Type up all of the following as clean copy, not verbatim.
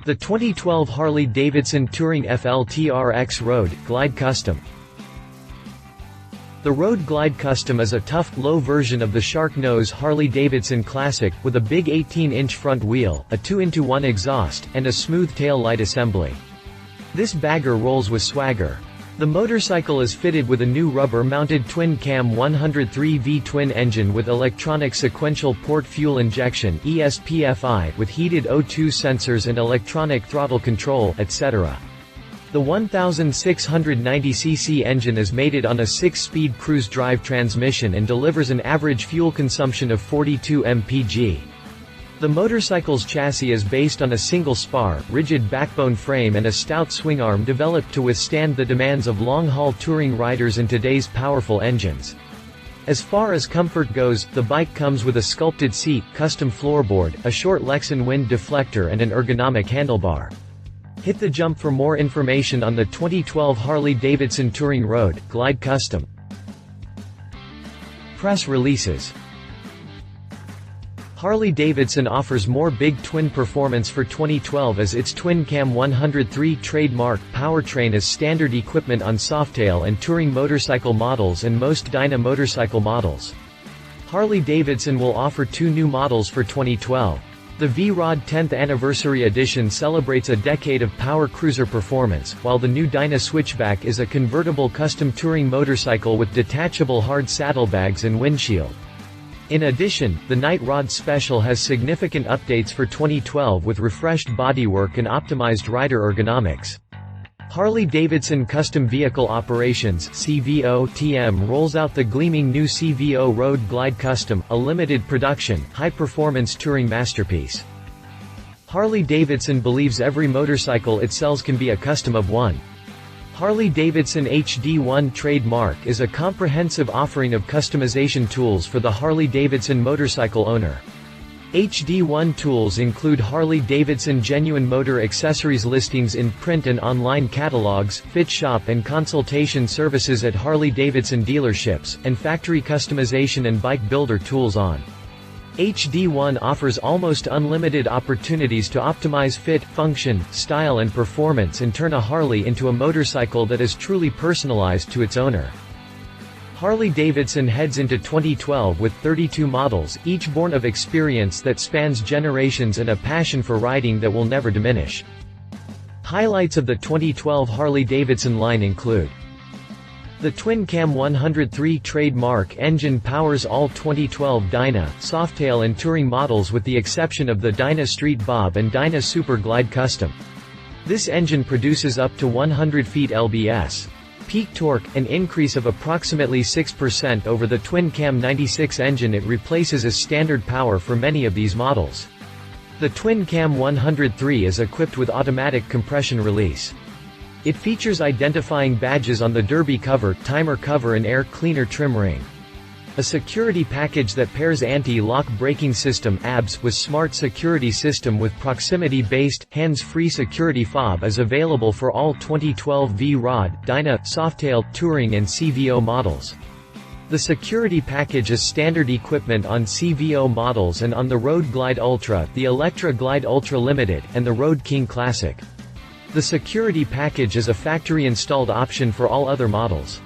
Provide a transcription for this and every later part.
The 2012 Harley-Davidson Touring FLTRX Road Glide Custom. The Road Glide Custom is a tough, low version of the Shark Nose Harley-Davidson Classic, with a big 18-inch front wheel, a 2-in-1 exhaust, and a smooth tail light assembly. This bagger rolls with swagger. The motorcycle is fitted with a new rubber-mounted twin-cam 103V twin engine with electronic sequential port fuel injection (ESPFI) with heated O2 sensors and electronic throttle control, etc. The 1690cc engine is mated on a 6-speed cruise drive transmission and delivers an average fuel consumption of 42 mpg. The motorcycle's chassis is based on a single-spar, rigid backbone frame and a stout swingarm developed to withstand the demands of long-haul touring riders in today's powerful engines. As far as comfort goes, the bike comes with a sculpted seat, custom floorboard, a short Lexan wind deflector and an ergonomic handlebar. Hit the jump for more information on the 2012 Harley-Davidson Touring Road Glide Custom. Press releases. Harley-Davidson offers more big twin performance for 2012 as its twin-cam 103 trademark powertrain is standard equipment on Softail and touring motorcycle models and most Dyna motorcycle models. Harley-Davidson will offer 2 new models for 2012. The V-Rod 10th Anniversary Edition celebrates a decade of power cruiser performance, while the new Dyna Switchback is a convertible custom touring motorcycle with detachable hard saddlebags and windshield. In addition, the Night Rod Special has significant updates for 2012 with refreshed bodywork and optimized rider ergonomics. Harley-Davidson Custom Vehicle Operations (CVO-TM) rolls out the gleaming new CVO Road Glide Custom, a limited production, high-performance touring masterpiece. Harley-Davidson believes every motorcycle it sells can be a custom of one. Harley-Davidson HD1 trademark is a comprehensive offering of customization tools for the Harley-Davidson motorcycle owner. HD1 tools include Harley-Davidson genuine motor accessories listings in print and online catalogs, fit shop and consultation services at Harley-Davidson dealerships, and factory customization and bike builder tools on. HD1 offers almost unlimited opportunities to optimize fit, function, style and performance and turn a Harley into a motorcycle that is truly personalized to its owner. Harley-Davidson heads into 2012 with 32 models, each born of experience that spans generations and a passion for riding that will never diminish. Highlights of the 2012 Harley-Davidson line include: the twin-cam 103 trademark engine powers all 2012 Dyna, Softail and touring models with the exception of the Dyna Street Bob and Dyna Super Glide Custom. This engine produces up to 100 feet lbs. Peak torque, an increase of approximately 6% over the twin-cam 96 engine it replaces as standard power for many of these models. The twin-cam 103 is equipped with automatic compression release. It features identifying badges on the derby cover, timer cover and air cleaner trim ring. A security package that pairs anti-lock braking system (ABS) with smart security system with proximity-based, hands-free security fob is available for all 2012 V-Rod, Dyna, Softail, Touring and CVO models. The security package is standard equipment on CVO models and on the Road Glide Ultra, the Electra Glide Ultra Limited, and the Road King Classic. The security package is a factory-installed option for all other models.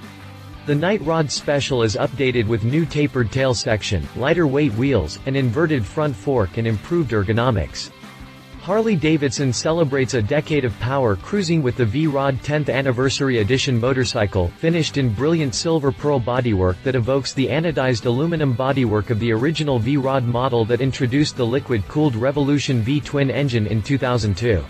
The Night Rod Special is updated with new tapered tail section, lighter weight wheels, an inverted front fork and improved ergonomics. Harley-Davidson celebrates a decade of power cruising with the V-Rod 10th Anniversary Edition motorcycle, finished in brilliant silver pearl bodywork that evokes the anodized aluminum bodywork of the original V-Rod model that introduced the liquid-cooled Revolution V-twin engine in 2002.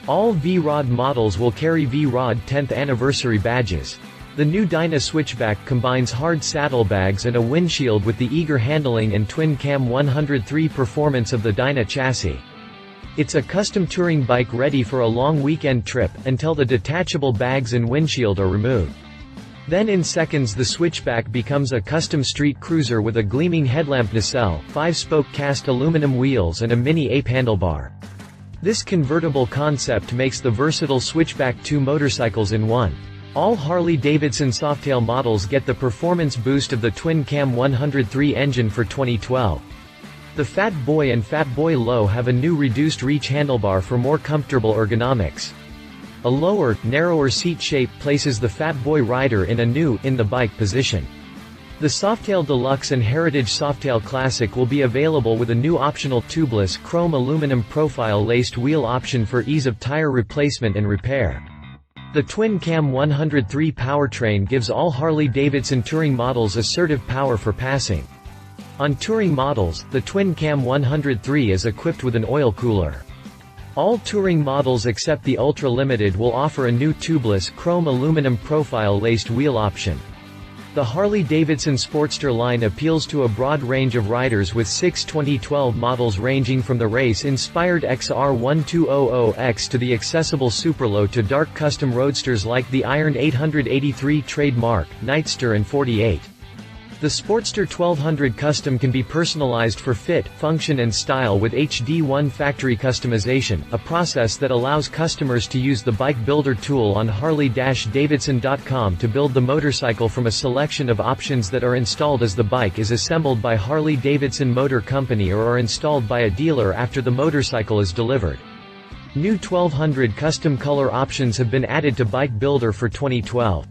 All V-Rod models will carry V-Rod 10th Anniversary badges. The new Dyna Switchback combines hard saddlebags and a windshield with the eager handling and twin-cam 103 performance of the Dyna chassis. It's a custom touring bike ready for a long weekend trip, until the detachable bags and windshield are removed. Then in seconds the Switchback becomes a custom street cruiser with a gleaming headlamp nacelle, 5-spoke cast aluminum wheels and a mini ape handlebar. This convertible concept makes the versatile Switchback 2 motorcycles in one. All Harley-Davidson Softail models get the performance boost of the twin-cam 103 engine for 2012. The Fat Boy and Fat Boy Low have a new reduced reach handlebar for more comfortable ergonomics. A lower, narrower seat shape places the Fat Boy rider in a new, in-the-bike position. The Softail Deluxe and Heritage Softail Classic will be available with a new optional tubeless chrome aluminum profile laced wheel option for ease of tire replacement and repair. The Twin Cam 103 powertrain gives all Harley-Davidson touring models assertive power for passing. On touring models, the Twin Cam 103 is equipped with an oil cooler. All touring models except the Ultra Limited will offer a new tubeless chrome aluminum profile laced wheel option. The Harley-Davidson Sportster line appeals to a broad range of riders with 6 2012 models ranging from the race-inspired XR1200X to the accessible Superlow to dark custom roadsters like the Iron 883 trademark, Nightster and 48. The Sportster 1200 Custom can be personalized for fit, function and style with HD1 factory customization, a process that allows customers to use the bike builder tool on Harley-Davidson.com to build the motorcycle from a selection of options that are installed as the bike is assembled by Harley-Davidson Motor Company or are installed by a dealer after the motorcycle is delivered. New 1200 custom color options have been added to Bike Builder for 2012.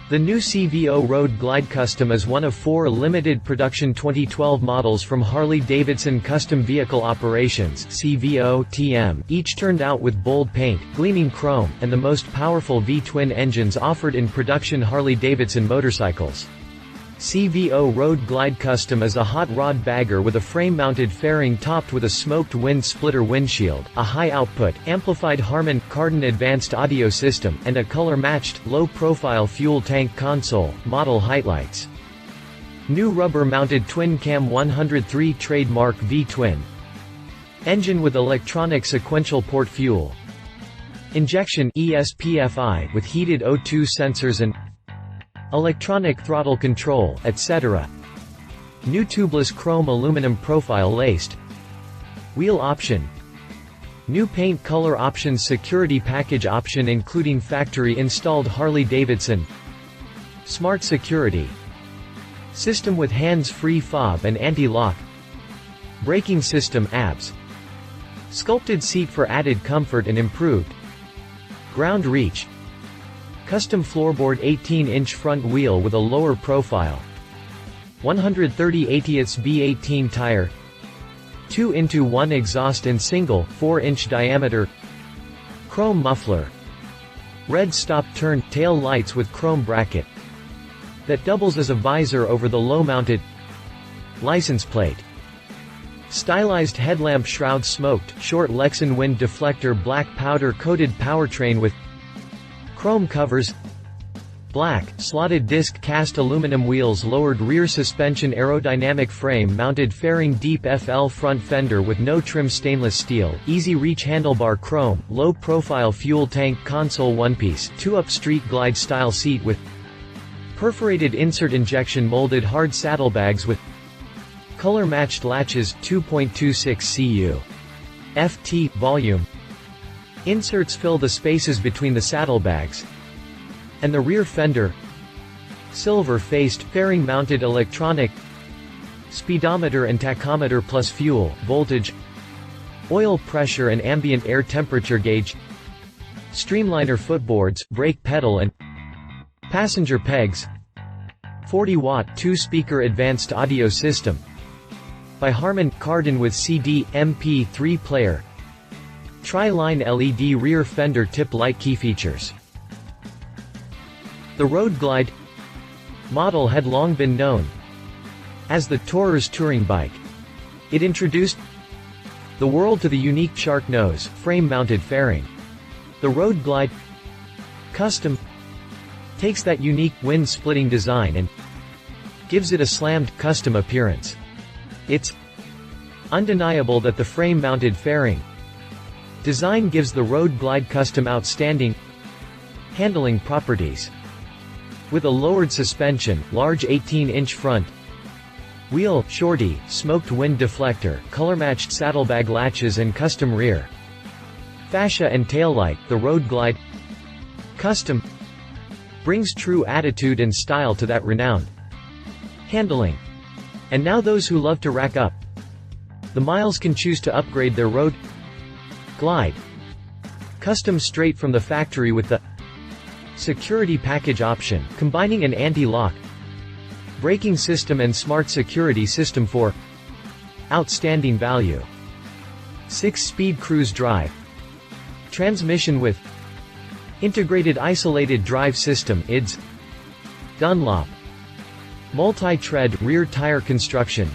The new CVO Road Glide Custom is one of 4 limited production 2012 models from Harley-Davidson Custom Vehicle Operations (CVO-TM), each turned out with bold paint, gleaming chrome, and the most powerful V-twin engines offered in production Harley-Davidson motorcycles. CVO Road Glide Custom is a hot rod bagger with a frame-mounted fairing topped with a smoked wind splitter windshield, a high-output, amplified Harman Kardon advanced audio system, and a color-matched, low-profile fuel tank console, model headlights. New rubber-mounted Twin Cam 103 trademark V-twin engine with electronic sequential port fuel injection ESPFI with heated O2 sensors and electronic throttle control, etc. New tubeless chrome aluminum profile laced wheel option. New paint color options security package option including factory installed Harley-Davidson smart security system with hands-free fob and anti-lock braking system ABS sculpted seat for added comfort and improved ground reach. Custom floorboard 18-inch front wheel with a lower profile. 130/80ths B18 tire. 2-in-1 exhaust and single, 4-inch diameter. Chrome muffler. Red stop-turn tail lights with chrome bracket that doubles as a visor over the low-mounted license plate. Stylized headlamp shroud smoked, short Lexan wind deflector black powder-coated powertrain with chrome covers. Black, slotted disc cast aluminum wheels lowered rear suspension aerodynamic frame mounted fairing deep FL front fender with no trim stainless steel, easy reach handlebar chrome, low profile fuel tank console one-piece, 2-up street glide style seat with perforated insert injection molded hard saddlebags with color matched latches 2.26 cu. ft, volume. Inserts fill the spaces between the saddlebags and the rear fender. Silver-faced, fairing-mounted electronic speedometer and tachometer plus fuel, voltage, oil pressure and ambient air temperature gauge, streamliner footboards, brake pedal and passenger pegs, 40-watt 2-speaker advanced audio system by Harman Kardon with CD, MP3 player, tri-line LED rear fender tip light key features. The Road Glide model had long been known as the Tourer's touring bike. It introduced the world to the unique shark nose, frame-mounted fairing. The Road Glide Custom takes that unique, wind-splitting design and gives it a slammed, custom appearance. It's undeniable that the frame-mounted fairing design gives the Road Glide Custom outstanding handling properties. With a lowered suspension, large 18-inch front wheel, shorty, smoked wind deflector, color-matched saddlebag latches and custom rear fascia and taillight, the Road Glide Custom brings true attitude and style to that renowned handling. And now those who love to rack up The miles can choose to upgrade their road glide custom straight from the factory with the security package option, combining an anti-lock braking system and smart security system for outstanding value. 6-speed cruise drive transmission with integrated isolated drive system IDS. Dunlop multi-tread rear tire construction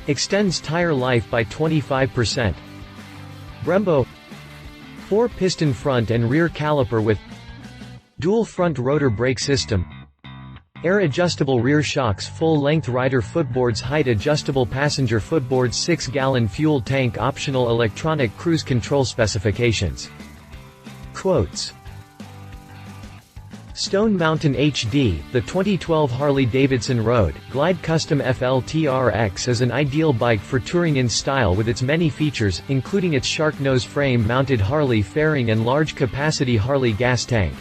extends tire life by 25%. Brembo 4-piston front and rear caliper with dual front rotor brake system, air adjustable rear shocks, full-length rider footboards, height adjustable passenger footboards, 6-gallon fuel tank, optional electronic cruise control specifications. Quotes. Stone Mountain HD, the 2012 Harley-Davidson Road Glide Custom FLTRX is an ideal bike for touring in style with its many features, including its shark nose frame-mounted Harley fairing and large-capacity Harley gas tank.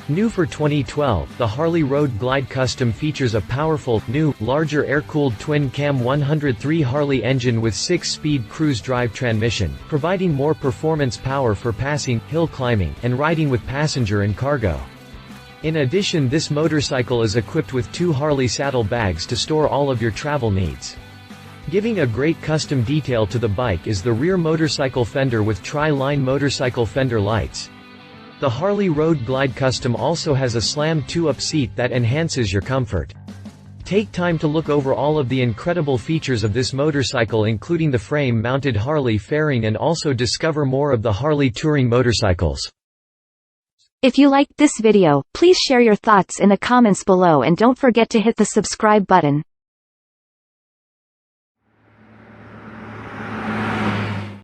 New for 2012, the Harley Road Glide Custom features a powerful, new, larger air-cooled twin-cam 103 Harley engine with 6-speed cruise drive transmission, providing more performance power for passing, hill climbing, and riding with passenger and cargo. In addition, this motorcycle is equipped with 2 Harley saddle bags to store all of your travel needs. Giving a great custom detail to the bike is the rear motorcycle fender with tri-line motorcycle fender lights. The Harley Road Glide Custom also has a slam 2-up seat that enhances your comfort. Take time to look over all of the incredible features of this motorcycle, including the frame-mounted Harley fairing, and also discover more of the Harley touring motorcycles. If you liked this video, please share your thoughts in the comments below and don't forget to hit the subscribe button.